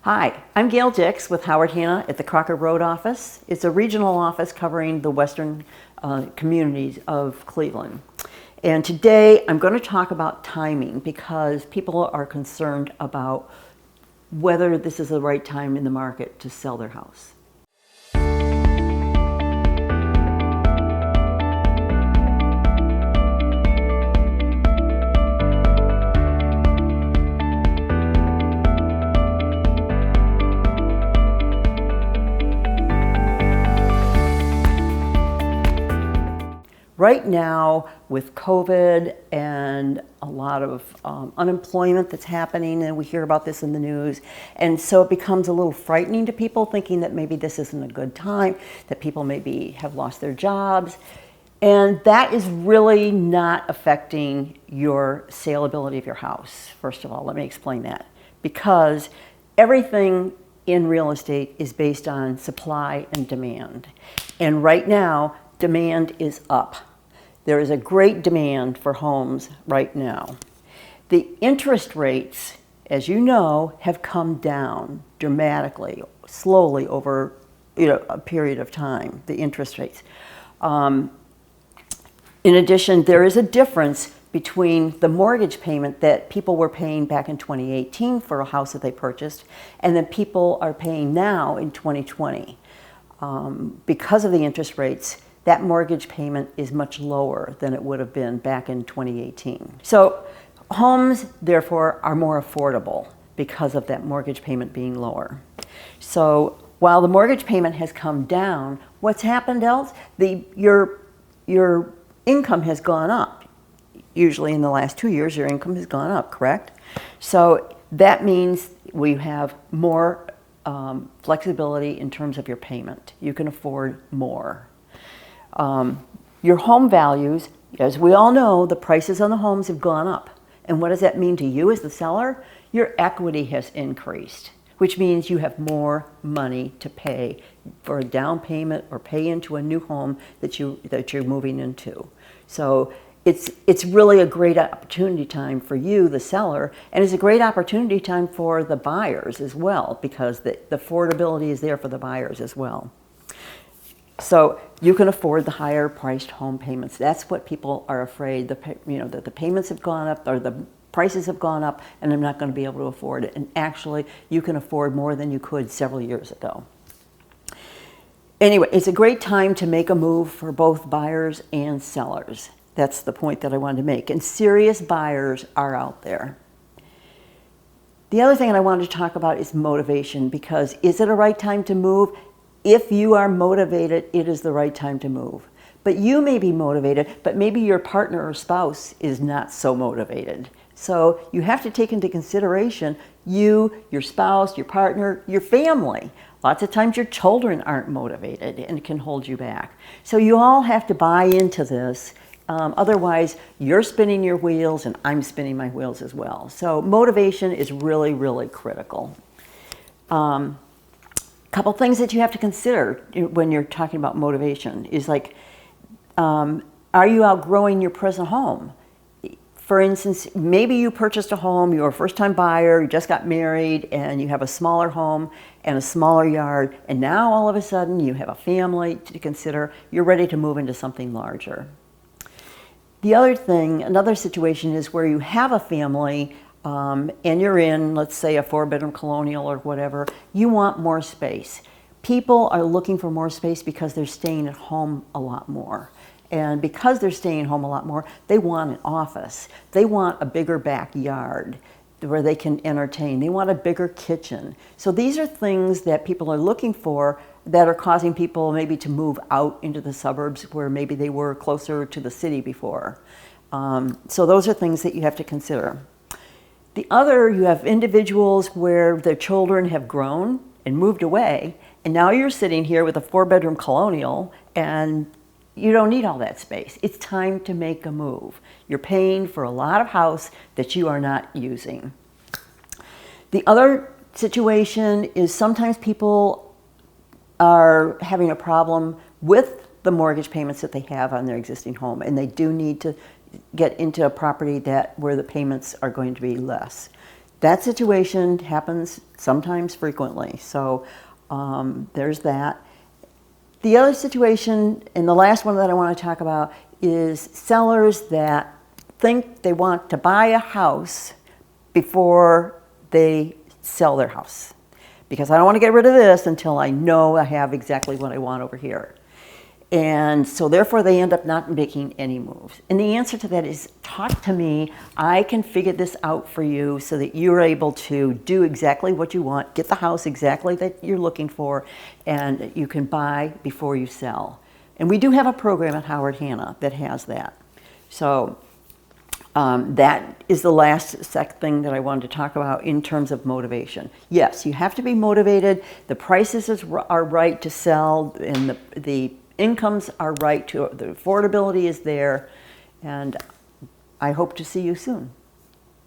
Hi, I'm Gail Dicks with Howard Hanna at the Crocker Road office. It's a regional office covering the western communities of Cleveland. And today I'm going to talk about timing because people are concerned about whether this is the right time in the market to sell their house. Right now, with COVID and a lot of unemployment that's happening, and we hear about this in the news, and so it becomes a little frightening to people, thinking that maybe this isn't a good time, that people maybe have lost their jobs, and that is really not affecting your saleability of your house. First of all, let me explain that. Because everything in real estate is based on supply and demand. And right now, demand is up. There is a great demand for homes right now. The interest rates, as you know, have come down dramatically, slowly over a period of time, the interest rates. In addition, there is a difference between the mortgage payment that people were paying back in 2018 for a house that they purchased and that people are paying now in 2020. Because of the interest rates, that mortgage payment is much lower than it would have been back in 2018. So homes, therefore, are more affordable because of that mortgage payment being lower. So while the mortgage payment has come down, what's happened else? Your income has gone up. Usually in the last 2 years, your income has gone up, correct? So that means we have more flexibility in terms of your payment. You can afford more. Your home values, as we all know, the prices on the homes have gone up. And what does that mean to you as the seller? Your equity has increased, which means you have more money to pay for a down payment or pay into a new home that you're moving into. So it's really a great opportunity time for you, the seller, and it's a great opportunity time for the buyers as well, because the affordability is there for the buyers as well. So you can afford the higher priced home payments. That's what people are afraid, that the payments have gone up or the prices have gone up and I'm not going to be able to afford it. And actually, you can afford more than you could several years ago. Anyway, it's a great time to make a move for both buyers and sellers. That's the point that I wanted to make. And serious buyers are out there. The other thing I wanted to talk about is motivation, because is it a right time to move? If you are motivated, it is the right time to move. But you may be motivated, but maybe your partner or spouse is not so motivated. So you have to take into consideration you, your spouse, your partner, your family. Lots of times your children aren't motivated and it can hold you back. So you all have to buy into this. Otherwise, you're spinning your wheels and I'm spinning my wheels as well. So motivation is really, really critical. Couple things that you have to consider when you're talking about motivation is like, are you outgrowing your present home? For instance, maybe you purchased a home, you're a first-time buyer, you just got married, and you have a smaller home and a smaller yard, and now all of a sudden you have a family to consider, you're ready to move into something larger. The other thing, another situation is where you have a family and you're in, let's say, a 4-bedroom colonial or whatever, you want more space. People are looking for more space because they're staying at home a lot more. And because they're staying home a lot more, they want an office. They want a bigger backyard where they can entertain. They want a bigger kitchen. So these are things that people are looking for that are causing people maybe to move out into the suburbs where maybe they were closer to the city before. So those are things that you have to consider. The other, you have individuals where their children have grown and moved away, and now you're sitting here with a 4-bedroom colonial and you don't need all that space. It's time to make a move. You're paying for a lot of house that you are not using. The other situation is sometimes people are having a problem with the mortgage payments that they have on their existing home, and they do need to get into a property where the payments are going to be less. that situation happens sometimes frequently. So there's that. The other situation, and the last one that I want to talk about, is sellers that think they want to buy a house before they sell their house. Because I don't want to get rid of this until I know I have exactly what I want over here. And so therefore they end up not making any moves. And the answer to that is, talk to me. I can figure this out for you so that you're able to do exactly what you want, get the house exactly that you're looking for, and you can buy before you sell. And we do have a program at Howard Hanna that has that. So that is the last thing that I wanted to talk about in terms of motivation. Yes, you have to be motivated. The prices are right to sell, and the incomes are right to, the affordability is there, and I hope to see you soon.